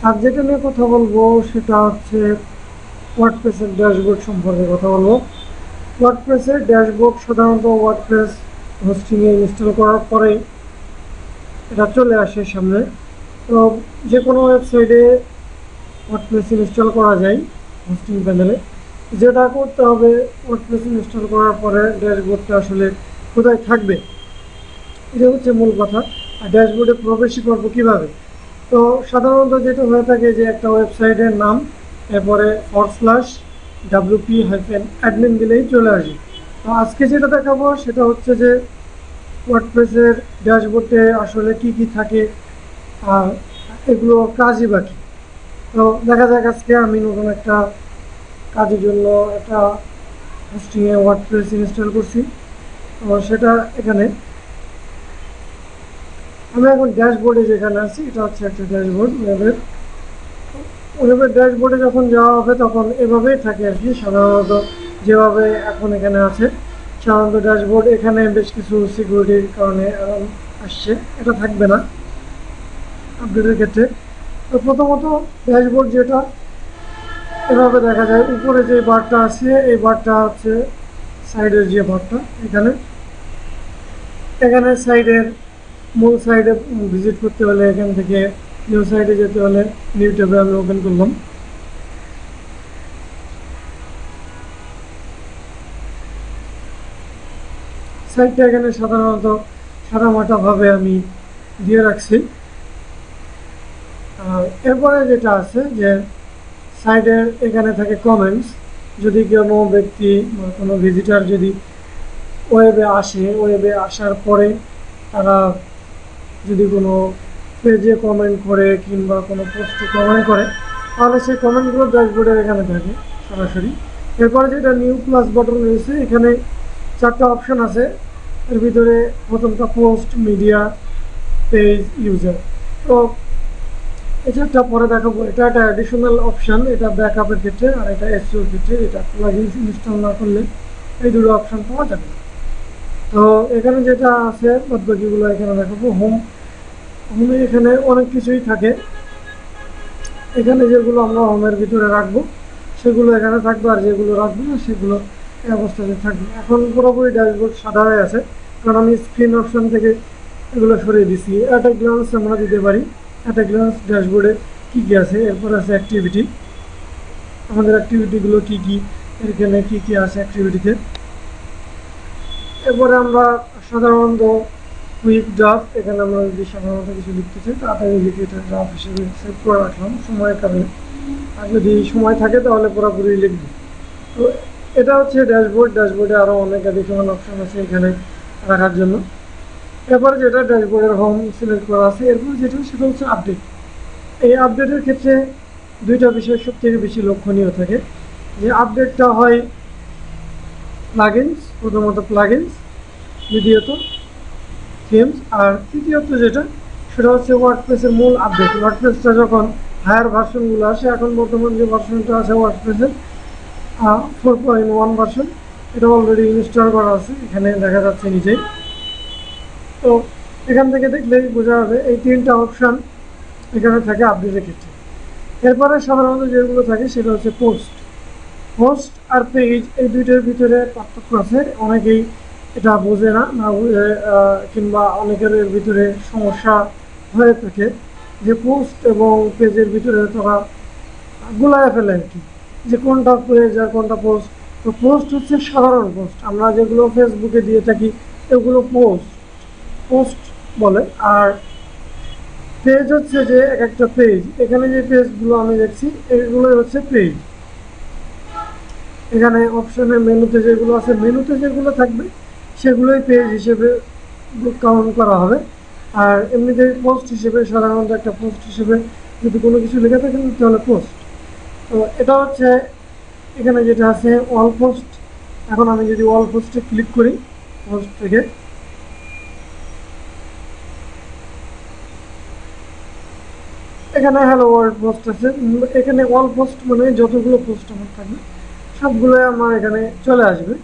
আর যেটা নিয়ে কথা বলবো সেটা হচ্ছে ওয়ার্ডপ্রেসের ড্যাশবোর্ড সম্পর্কে কথা বলবো। ওয়ার্ডপ্রেসের ড্যাশবোর্ড সাধারণত ওয়ার্ডপ্রেস হোস্টিংয়ে ইনস্টল করার পরে এটা চলে আসে সামনে। তো যে কোনো ওয়েবসাইটে ওয়ার্ডপ্রেস ইনস্টল করা যায় হোস্টিং প্যানেলে। যেটা করতে হবে, ওয়ার্ডপ্রেস ইনস্টল করার পরে ড্যাশবোর্ডটা আসলে কোথায় থাকবে, এটা হচ্ছে মূল কথা। আর ড্যাশবোর্ডে প্রবেশই করবো কীভাবে। তো সাধারণত যেটা হয়ে থাকে যে একটা ওয়েবসাইটের নাম, এরপরে /wp-admin দিলেই চলে আসে। তো আজকে যেটা দেখাবো সেটা হচ্ছে যে ওয়ার্ডপ্রেসের ড্যাশবোর্ডে আসলে কি কি থাকে আর এগুলো কাজই বাকি। তো দেখা যাক, আজকে আমি নতুন একটা কাজের জন্য একটা হোস্টিংয়ে ওয়ার্ডপ্রেস ইনস্টল করছি। তো সেটা এখানে আমি এখন ড্যাশবোর্ডে যেখানে আছি, এটা হচ্ছে একটা ড্যাশবোর্ড ওয়েবের ড্যাশবোর্ডে যখন যাওয়া হবে তখন এভাবেই থাকে আর কি, সাধারণত যেভাবে এখন এখানে আছে। সাধারণত ড্যাশবোর্ড এখানে বেশ কিছু সিকিউরিটির কারণে আসছে, এটা থাকবে না আপডেটের ক্ষেত্রে। তো প্রথমত ড্যাশবোর্ড যেটা এভাবে দেখা যায়, উপরে যে বারটা আছে এই বারটা হচ্ছে সাইডের যে বারটা, এখানে সাইডের মূল সাইডে ভিজিট করতে হলে এখান থেকে নিউ সাইডে যেতে হলে নিউ ট্যাবে আমি ওপেন করলাম। সাইডটা এখানে সাধারণত সাদামাটাভাবে আমি দিয়ে রাখছি। এরপরে যেটা আছে যে সাইডের এখানে থাকে কমেন্টস। যদি কোনো ব্যক্তি বা কোনো ভিজিটার যদি ওয়েবে আসে, ওয়েবে আসার পরে তারা যদি কোনো পেজে কমেন্ট করে কিংবা কোনো পোস্টে কমেন্ট করে, তাহলে সেই কমেন্টগুলো ড্যাশবোর্ডের এখানে থাকে সরাসরি। এরপরে যেটা নিউ প্লাস বাটন রয়েছে, এখানে 4টা অপশন আছে। এর ভিতরে প্রথমটা পোস্ট, মিডিয়া, পেজ, ইউজার। তো এই 4টা পরে দেখাবো। এটা একটা অ্যাডিশনাল অপশান, এটা ব্যাকআপের ক্ষেত্রে, আর এটা এসইওর ক্ষেত্রে। এটা প্লাগইনস ইনস্টল না করলে এই দুটো অপশান পাওয়া যাবে না। তো এখানে যেটা আছে বাদবাকিগুলো এখানে দেখাবো। হোমে এখানে অনেক কিছুই থাকে। এখানে যেগুলো আমরা হোমের ভিতরে রাখবো সেগুলো এখানে থাকবে, আর যেগুলো রাখবো না সেগুলো এই অবস্থাতে থাকবে। এখন পুরোপুরি ড্যাশবোর্ড সাদা হয়ে আছে, কারণ আমি স্ক্রিন অপশন থেকে এগুলো সরিয়ে দিচ্ছি। অ্যাট এ গ্লান্স আমরা দিতে পারি অ্যাট এ গ্লান্স ড্যাশবোর্ডে কী কী আছে। এরপর আছে অ্যাক্টিভিটি, আমাদের অ্যাক্টিভিটিগুলো কী কী, এখানে কী কী আছে অ্যাক্টিভিটিতে। এরপরে আমরা সাধারণত কুইক ড্রাফট, এখানে আমরা যদি সাধারণত কিছু লিখতে চাই তাড়াতাড়ি লিখে এটা ড্রাফট হিসেবে সেভ করে রাখলাম সময়ের কারণে। আর যদি সময় থাকে তাহলে পুরোপুরি লিখব। তো এটা হচ্ছে ড্যাশবোর্ড। ড্যাশবোর্ডে আরও অনেক অ্যাডিশনাল অপশন আছে এখানে রাখার জন্য। এরপরে যেটা ড্যাশবোর্ডের হোম সিলেক্ট করা আছে, এরপর যেটা সেটা হচ্ছে আপডেট। এই আপডেটের ক্ষেত্রে দুইটা বিষয় সবথেকে বেশি লক্ষণীয় থাকে, যে আপডেটটা হয় প্লাগইনস, প্রথমত প্লাগইনস, দ্বিতীয়ত থিমস, আর তৃতীয়ত যেটা সেটা হচ্ছে ওয়ার্ডপ্রেসের মূল আপডেট। ওয়ার্ডপ্রেসটা যখন হায়ার ভার্সনগুলো আসে, এখন বর্তমান যে ভার্সনটা আছে ওয়ার্ডপ্রেসের 4.1 ভার্সন, এটা অলরেডি ইনস্টল করা আছে, এখানে দেখা যাচ্ছে নিচেই। তো এখান থেকে দেখলেই বোঝা যাবে এই 3টা অপশান এখানে থাকে আপডেটের ক্ষেত্রে। এরপরে সাধারণত যেগুলো থাকে সেটা হচ্ছে পোস্ট আর পেজ, এই দুইটার ভিতরে পার্থক্য আছে। অনেকেই এটা বোঝে না বুঝে, কিংবা অনেকের এর ভিতরে সমস্যা হয়ে থাকে যে পোস্ট এবং পেজের ভিতরে তারা গুলায় ফেলে আর কি, যে কোনটা পেজ আর কোনটা পোস্ট। তো পোস্ট হচ্ছে সাধারণ পোস্ট, আমরা যেগুলো ফেসবুকে দিয়ে থাকি এগুলো পোস্ট বলে। আর পেজ হচ্ছে যে এক একটা পেজ, এখানে যে পেজগুলো আমি দেখছি এগুলোই হচ্ছে পেজ। এখানে অপশনে মেনুতে যেগুলো আছে, মেনুতে যেগুলো থাকবে সেগুলোই পেজ হিসেবে কাউন্ট করা হবে। আর এমনিতে পোস্ট হিসেবে সাধারণত একটা পোস্ট হিসেবে যদি কোনো কিছু লেখা থাকে তাহলে পোস্ট। তো এটা হচ্ছে এখানে যেটা আছে অল পোস্ট। এখন আমি যদি অল পোস্টে ক্লিক করি, পোস্ট থেকে এখানে হ্যালো ওয়ার্ল্ড পোস্ট আছে। এখানে অল পোস্ট মানে যতগুলো পোস্ট আমার থাকবে সবগুলো আমার এখানে চলে আসবে।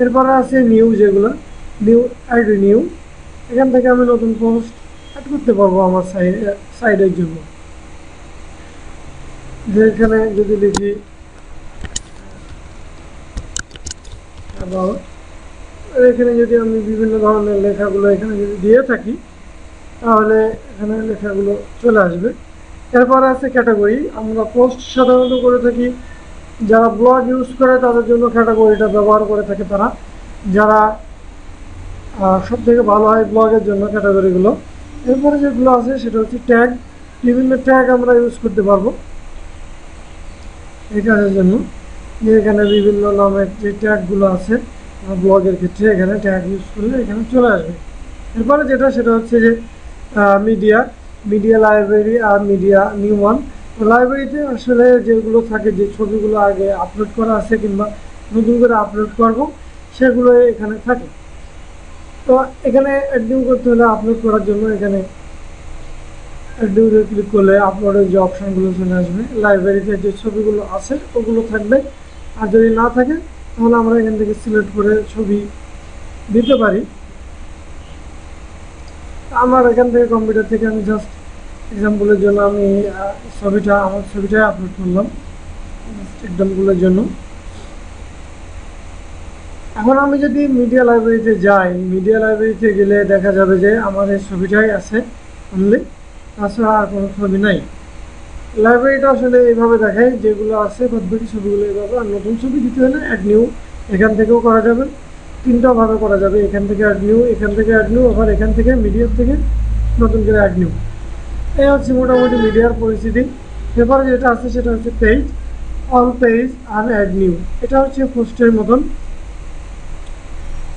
এরপরে আছে নিউ, যেগুলো নিউ, এখান থেকে আমি নতুন পোস্ট অ্যাড করতে পারবো আমার সাইডের জন্য। যে এখানে যদি লিখি about, এখানে যদি আমি বিভিন্ন ধরনের লেখাগুলো এখানে যদি দিয়ে থাকি তাহলে এখানে লেখাগুলো চলে আসবে। এরপর আছে ক্যাটাগরি। আমরা পোস্ট সাধারণত করে থাকি, যারা ব্লগ ইউজ করে তাদের জন্য ক্যাটাগরিটা ব্যবহার করে থাকে তারা, যারা সব থেকে ভালো হয় ব্লগের জন্য ক্যাটাগরিগুলো। এরপরে যেগুলো আছে সেটা হচ্ছে ট্যাগ। বিভিন্ন ট্যাগ আমরা ইউজ করতে পারবো এই কাজের জন্য, যে এখানে বিভিন্ন নামের যে ট্যাগগুলো আছে ব্লগের ক্ষেত্রে এখানে ট্যাগ ইউজ করলে এখানে চলে আসবে। এরপরে যেটা সেটা হচ্ছে যে মিডিয়া, মিডিয়া লাইব্রেরি আর মিডিয়া নিউ ওয়ান। লাইব্রেরিতে আসলে যেগুলো থাকে, যে ছবিগুলো আগে আপলোড করা আছে কিংবা নতুন করে আপলোড করব সেগুলো এখানে থাকে। তো এখানে অ্যাড করতে হলে আপলোড করার জন্য এখানে অ্যাড ক্লিক করলে আপলোডের যে অপশানগুলো চলে আসবে। লাইব্রেরিতে যে ছবিগুলো আছে ওগুলো থাকবে, আর যদি না থাকে তাহলে আমরা এখান থেকে সিলেক্ট করে ছবি দিতে পারি। আমার এখান থেকে কম্পিউটার থেকে আমি জাস্ট এক্সাম্পলের জন্য আমি আমার ছবিটাই আপলোড করলাম এক্সাম্পলের জন্য। এখন আমি যদি মিডিয়া লাইব্রেরিতে যাই, মিডিয়া লাইব্রেরিতে গেলে দেখা যাবে যে আমার এই ছবিটাই আছে অনলি, তাছাড়া আর কোনো ছবি নাই। লাইব্রেরিটা আসলে এইভাবে দেখায়, যেগুলো আছে বাদবাকি ছবিগুলো এইভাবে। আর নতুন ছবি দিতে হলে অ্যাড নিউ এখান থেকেও করা যাবে, তিনটাভাবে করা যাবে। এখান থেকে অ্যাড নিউ, এখান থেকে অ্যাড নিউ, আবার এখান থেকে মিডিয়ার থেকে নতুন করে অ্যাড নিউ। এই হচ্ছে মোটামুটি মিডিয়ার পরিস্থিতি। এরপরে যেটা আছে সেটা হচ্ছে পেজ, অল পেজ আর অ্যাড নিউ। এটা হচ্ছে পোস্টের মতন।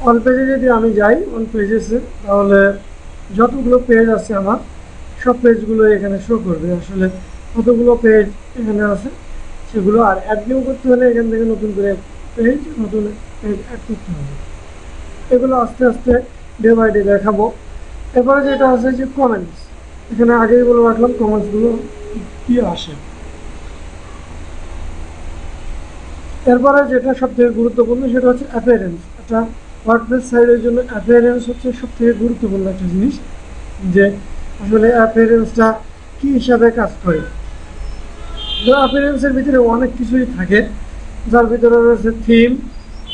অল পেজে যদি আমি যাই, অল পেজেসে, তাহলে যতগুলো পেজ আছে আমার সব পেজগুলো এখানে শো করবে। আসলে কতগুলো পেজ এখানে আছে সেগুলো। আর অ্যাড নিউ করতে হলে এখান থেকে নতুন করে নতুন পেজ অ্যাড করতে হবে। এগুলো আস্তে আস্তে ডে বাই ডে দেখাবো। এরপরে যেটা আছে যে কমেন্টস, এখানে আগেই বলে রাখলাম কমেন্টসগুলো কি আসে। এরপরে যেটা সব থেকে গুরুত্বপূর্ণ সেটা হচ্ছে অ্যাপিয়ারেন্স। একটা ওয়ার্ডপ্রেস সাইটের জন্য অ্যাপিয়ারেন্স হচ্ছে সব থেকে গুরুত্বপূর্ণ একটা জিনিস, যে আসলে অ্যাপিয়ারেন্সটা কী হিসাবে কাজ করে। তো অ্যাপিয়ারেন্সের ভিতরে অনেক কিছুই থাকে, যার ভিতরে রয়েছে থিম।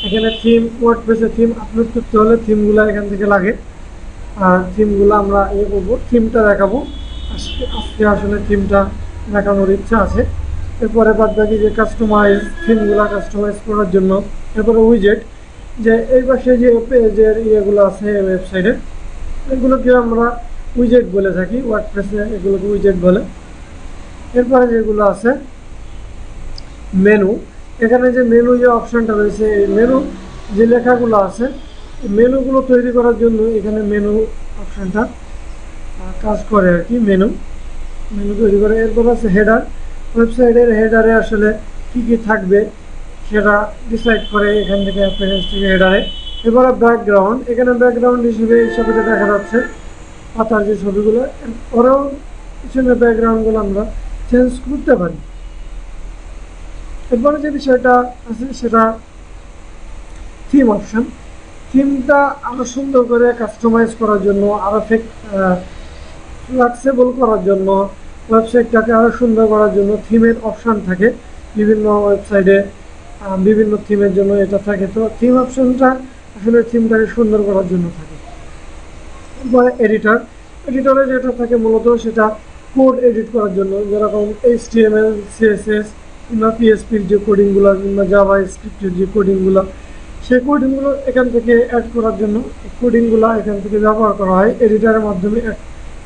এখানে থিম, ওয়ার্ডপ্রেসে থিম আপলোড করতে হলে থিমগুলো এখান থেকে লাগে, আর থিমগুলো আমরা করবো, থিমটা দেখাবো আজকে। আসলে থিমটা দেখানোর ইচ্ছা আছে। এরপরে বাদ বাকি যে কাস্টমাইজ, থিমগুলো কাস্টমাইজ করার জন্য। এরপরে উইজেট, যে এই পাশে যে পেজের ইয়েগুলো আছে ওয়েবসাইটে, এগুলোকে আমরা উইজেট বলে থাকি, ওয়ার্ডপ্রেসে এগুলোকে উইজেট বলে। এরপরে যেগুলো আছে মেনু, এখানে যে মেনু যে অপশানটা রয়েছে, এই মেনু যে লেখাগুলো আছে, মেনুগুলো তৈরি করার জন্য এখানে মেনু অপশানটা কাজ করে আর কি। মেনু তৈরি করে। এরপর আছে হেডার, ওয়েবসাইটের হেডারে আসলে কি কি থাকবে সেটা ডিসাইড করে এখান থেকে অ্যাপিয়ারেন্স থেকে হেডারে। এরপরে ব্যাকগ্রাউন্ড, এখানে ব্যাকগ্রাউন্ড হিসেবে এই ছবিটা দেখা যাচ্ছে পাতার যে ছবিগুলো, ওরাও পিছনের ব্যাকগ্রাউন্ডগুলো আমরা চেঞ্জ করতে পারি। এরপরে যে বিষয়টা আছে সেটা থিম অপশান। থিমটা আরও সুন্দর করে কাস্টমাইজ করার জন্য, আরও ফ্লেক্সিবল করার জন্য, ওয়েবসাইটটাকে আরও সুন্দর করার জন্য থিমের অপশান থাকে বিভিন্ন ওয়েবসাইটে। বিভিন্ন থিমের জন্য এটা থাকে। তো থিম অপশানটা আসলে থিমটাকে সুন্দর করার জন্য থাকে। এরপরে এডিটরে যেটা থাকে মূলত সেটা কোড এডিট করার জন্য, যেরকম HTML, CSS কিংবা PHPর যে কোডিংগুলো কিংবা জাভা স্ক্রিপ্টের যে কোডিংগুলো, সেই কোডিংগুলো এখান থেকে অ্যাড করার জন্য কোডিংগুলো এখান থেকে ব্যবহার করা হয় এডিটরের মাধ্যমে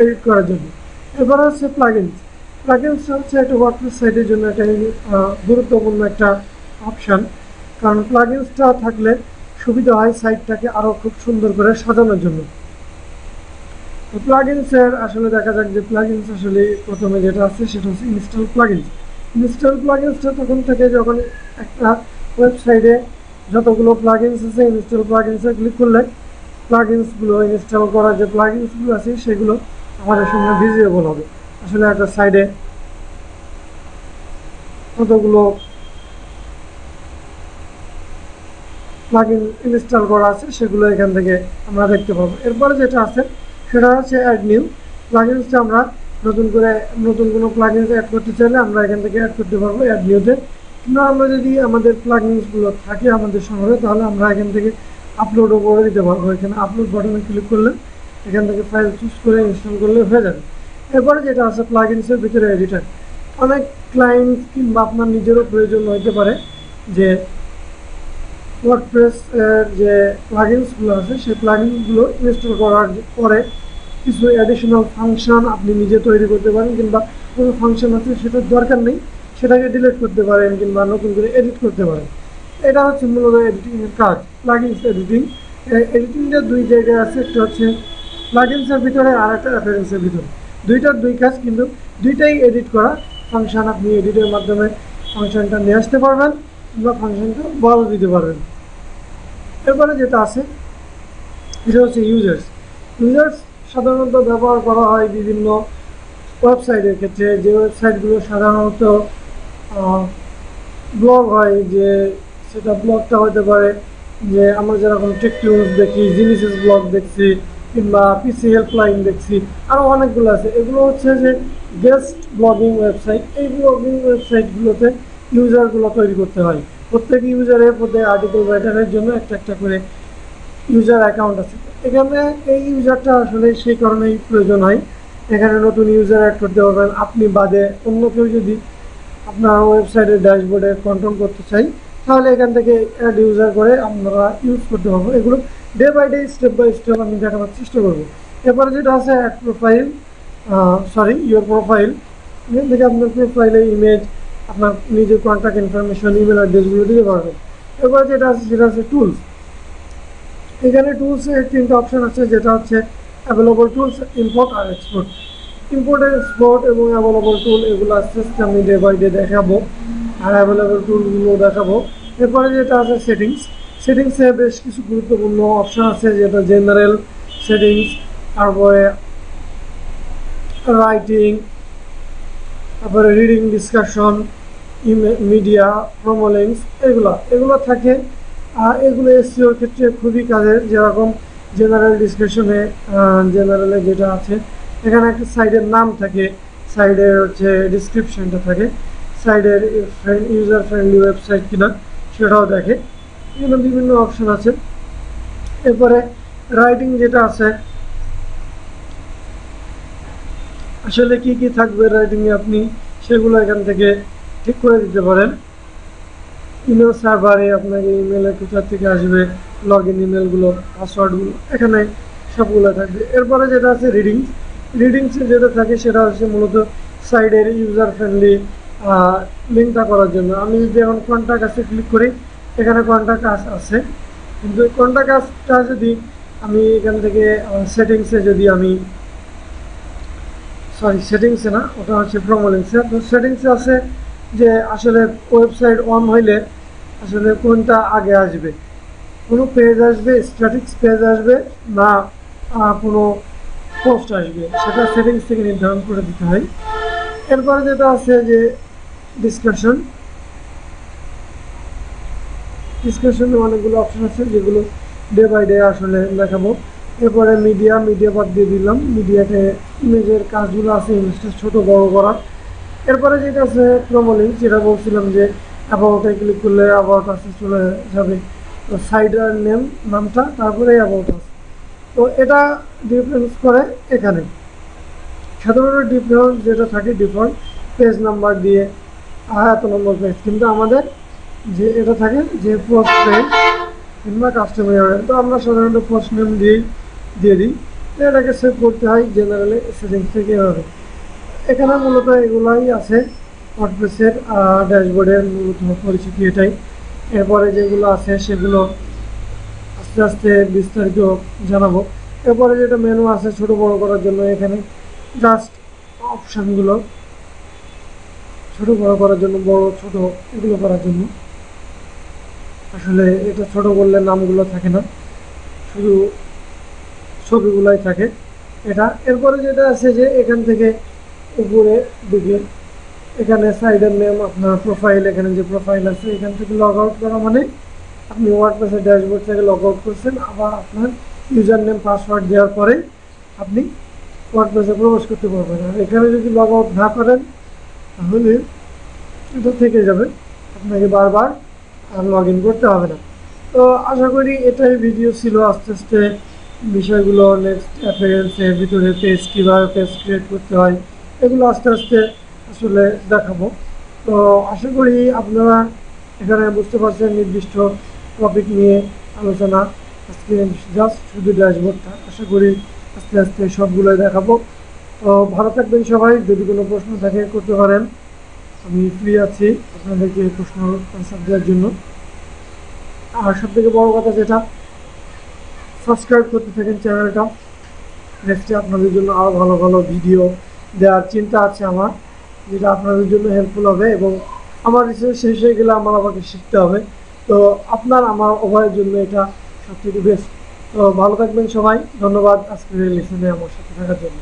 এডিট করার জন্য। এরপরে হচ্ছে প্লাগইনস হচ্ছে একটা ওয়ার্ডপ্রেস সাইটের জন্য একটা গুরুত্বপূর্ণ একটা অপশান, কারণ প্লাগইনসটা থাকলে সুবিধা হয় সাইটটাকে আরও খুব সুন্দর করে সাজানোর জন্য। তো প্লাগইনসের আসলে দেখা যাক যে প্লাগইনস আসলে প্রথমে যেটা আছে সেটা হচ্ছে ইনস্টল প্লাগইনসটা তখন থেকে যখন একটা ওয়েবসাইটে যতগুলো প্লাগইনস আছে, ইনস্টল প্লাগইনসে ক্লিক করলে প্লাগইনসগুলো ইনস্টল করার যে প্লাগইনসগুলো আছে সেগুলো আমাদের সামনে ভিজিবল হবে। আসলে একটা সাইডে কতগুলো প্লাগইন ইনস্টল করা আছে সেগুলো এখান থেকে আমরা দেখতে পাবো। এরপরে যেটা আছে সেটা হচ্ছে অ্যাড নিউ। প্লাগইনসটা আমরা নতুন কোনো প্লাগইনস অ্যাড করতে চাইলে আমরা এখান থেকে অ্যাড করতে পারবো অ্যাড নিউতে। কিন্তু আমরা যদি আমাদের প্লাগইনসগুলো থাকে আমাদের শহরে, তাহলে আমরা এখান থেকে আপলোডও করে দিতে পারবো। এখানে আপলোড বাটনে ক্লিক করলে এখান থেকে ফাইল চুজ করে ইনস্টল করলে হয়ে যাবে। এরপরে যেটা আছে প্লাগইনসের ভিতরে এডিটর। অনেক ক্লায়েন্ট কিংবা আপনার নিজেরও প্রয়োজন হতে পারে যে ওয়ার্ডপ্রেস এর যে প্লাগইনসগুলো আছে সেই প্লাগইনসগুলো ইনস্টল করার পরে কিছু অ্যাডিশনাল ফাংশন আপনি নিজে তৈরি করতে পারেন, কিংবা কোনো ফাংশন আছে সেটার দরকার নেই, সেটাকে ডিলিট করতে পারেন কিংবা নতুন করে এডিট করতে পারেন। এটা হচ্ছে মূলত এডিটিংয়ের কাজ, প্লাগইনস এডিটিং। এডিটিংটা দুই জায়গায় আছে, একটা হচ্ছে প্লাগইনসের ভিতরে আর একটা অ্যাপিয়ারেন্সের ভিতরে। দুইটার দুই কাজ, কিন্তু দুইটাই এডিট করা ফাংশন। আপনি এডিটের মাধ্যমে ফাংশনটা নিয়ে আসতে পারবেন কিংবা ফাংশনটা বড় দিতে পারবেন। এরপরে যেটা আছে এটা হচ্ছে ইউজার্স। সাধারণত ব্যবহার করা হয় বিভিন্ন ওয়েবসাইটের ক্ষেত্রে, যে ওয়েবসাইটগুলো সাধারণত ব্লগ হয়, যে সেটা ব্লগটা হতে পারে যে আমরা যেরকম টেক নিউজ দেখি, জিনিসেস ব্লগ দেখছি, কিংবা পিসি হেল্পলাইন দেখছি, আরও অনেকগুলো আছে। এগুলো হচ্ছে যে গেস্ট ব্লগিং ওয়েবসাইট। এই ব্লগিং ওয়েবসাইটগুলোতে ইউজারগুলো তৈরি করতে হয়। প্রত্যেক ইউজারের প্রত্যেক আর্টিকেল রাইটারের জন্য একটা করে ইউজার অ্যাকাউন্ট আছে। এখানে এই ইউজারটা আসলে সেই কারণেই প্রয়োজন হয়। এখানে নতুন ইউজার অ্যাড করতে পারবেন। আপনি বাদে অন্য কেউ যদি আপনার ওয়েবসাইটের ড্যাশবোর্ডে কন্ট্রোল করতে চাই, তাহলে এখান থেকে অ্যাড ইউজার করে আমরা ইউজ করতে পারবো। এগুলো day by day, step by step আমি দেখানোর চেষ্টা করবো। এরপরে যেটা আছে অ্যাড প্রোফাইল, ইউর প্রোফাইল। এখান থেকে আপনার প্রোফাইলে ইমেজ, আপনার নিজের কন্ট্যাক্ট ইনফরমেশন, ইমেল অ্যাড্রেসগুলো দিতে পারবেন। এরপরে যেটা আছে সেটা হচ্ছে টুলস। এখানে টুলসের তিনটা অপশান আছে, যেটা হচ্ছে অ্যাভেলেবল টুলস, ইম্পোর্ট আর এক্সপোর্ট। ইম্পোর্ট এক্সপোর্ট এবং অ্যাভেলেবল টুল এগুলো আস্তে আস্তে আমি ডে বাই ডে দেখাবো, আর অ্যাভেলেবল টুলগুলো দেখাবো। এরপরে যেটা আছে সেটিংসে বেশ কিছু গুরুত্বপূর্ণ অপশান আছে, যেটা জেনারেল সেটিংস, তারপরে রাইটিং, তারপরে reading, discussion, media, promo links, এগুলো থাকে। আর এগুলো এসইওর ক্ষেত্রে খুবই কাজের। যেরকম জেনারেল ডিসকাশনে, জেনারেলে যেটা আছে এখানে একটা সাইডের নাম থাকে, সাইডের হচ্ছে ডিসক্রিপশনটা থাকে, সাইডের ইউজার ফ্রেন্ডলি ওয়েবসাইট কিনা সেটাও দেখে। এখানে বিভিন্ন অপশন আছে। এরপরে রাইটিং যেটা আছে, আসলে কি কি থাকবে রাইটিংয়ে আপনি সেগুলো এখান থেকে ঠিক করে দিতে পারেন। ইমেল সার্ভারে আপনাকে ইমেলে কোথা থেকে আসবে, লগ ইন ইমেলগুলো, পাসওয়ার্ডগুলো এখানে সবগুলো থাকবে। এরপরে যেটা আছে রিডিংসে যেটা থাকে সেটা হচ্ছে মূলত সাইডের ইউজার ফ্রেন্ডলি লিঙ্কটা করার জন্য। আমি যদি এখন কন্ট্যাক্ট আসে ক্লিক করি, এখানে কন্ট্যাক্ট আছে, কিন্তু কন্ট্যাক্ট আসটা যদি আমি এখান থেকে সেটিংসে যদি আমি সেটিংসে না, ওটা হচ্ছে প্রোমো লিঙ্কসে। তো সেটিংসে আছে যে আসলে ওয়েবসাইট অন হইলে আসলে কোনটা আগে আসবে, কোনো পেজ আসবে, স্ট্যাটিক্স পেজ আসবে না কোনো পোস্ট আসবে, সেটা সেটিংস থেকে নির্ধারণ করে দিতে হয়। এরপরে যেটা আছে যে ডিসকাশনে অনেকগুলো অপশন আছে, যেগুলো ডে বাই ডে আসলে দেখাবো। এরপরে মিডিয়া বাদ দিয়ে দিলাম। মিডিয়াতে ইমেজের কাজগুলো আছে, ইমেজটা ছোটো বড়ো করা। এরপরে যেটা আছে প্রোমো লিঙ্ক, যেটা বলছিলাম যে অ্যাবাউটে ক্লিক করলে অ্যাবাউট আসে চলে যাবে, তো সাইডের নামটা, তারপরে অ্যাবাউট আছে। তো এটা ডিফারেন্স করে এখানে সাধারণত ডিফারেন্স যেটা থাকে ডিফল্ট পেজ নাম্বার দিয়ে এত নম্বর পেজ, কিন্তু আমাদের যে এটা থাকে যে পোস্ট পেজ কিংবা কাস্টমার, তো আমরা সাধারণত পোস্ট নেম দিয়ে দিই। তো এটাকে সেভ করতে হয় জেনারেলি সেটিংস থেকে এভাবে। এখানে মূলত এগুলাই আছে ওয়ার্ডপ্রেসের ড্যাশবোর্ডের মূলত পরিচিতি এটাই। এরপরে যেগুলো আছে সেগুলো আস্তে আস্তে বিস্তারিত জানাবো। এরপরে যেটা মেনু আছে ছোটো বড়ো করার জন্য, এখানে জাস্ট অপশানগুলো ছোটো বড়ো করার জন্য, বড় ছোট এগুলো করার জন্য। আসলে এটা ছোট করলে নামগুলো থাকে না, শুধু ছবিগুলাই থাকে এটা। এরপরে যেটা আছে যে এখান থেকে উপরে দিকে এখানে সাইডের নেম, আপনার প্রোফাইল, এখানে যে প্রোফাইল আছে এখান থেকে লগ আউট করা মানে আপনি ওয়ার্ডপ্রেসের ড্যাশবোর্ড থেকে লগ আউট করছেন, আবার আপনার ইউজার নেম পাসওয়ার্ড দেওয়ার পরে আপনি ওয়ার্ডপ্রেসে প্রবেশ করতে পারবেন। আর এখানে যদি লগ আউট না করেন তাহলে এটা থেকে যাবে, আপনাকে বারবার আর লগ ইন করতে হবে না। তো আশা করি এটাই ভিডিও ছিল। আস্তে আস্তে বিষয়গুলো নেক্সট অ্যাপিয়ারেন্সের ভিতরে পেজ কীভাবে পেজ ক্রিয়েট করতে হয় এগুলো আস্তে আস্তে আসলে দেখাবো। তো আশা করি আপনারা এখানে বুঝতে পারছেন নির্দিষ্ট টপিক নিয়ে আলোচনা। আজকে জাস্ট শুধু ড্যাশবোর্ডটা, আশা করি আস্তে আস্তে সবগুলোই দেখাবো। তো ভালো থাকবেন সবাই। যদি কোনো প্রশ্ন থাকে করতে পারেন, আমি ফ্রি আছি আপনাদেরকে প্রশ্ন আনসার দেওয়ার জন্য। আর সব থেকে বড় কথা যেটা, সাবস্ক্রাইব করতে থাকেন চ্যানেলটা। নেক্সটে আপনাদের জন্য আরও ভালো ভালো ভিডিও দেওয়ার চিন্তা আছে আমার, যেটা আপনাদের জন্য হেল্পফুল হবে। এবং আমার রিসার্চ শেষ হয়ে গেলে আমার আমাকে শিখতে হবে। তো আপনার আমার উভয়ের জন্য এটা সবথেকে বেস্ট। তো ভালো থাকবেন সবাই। ধন্যবাদ আজকের লেসনে আমার সাথে থাকার জন্য।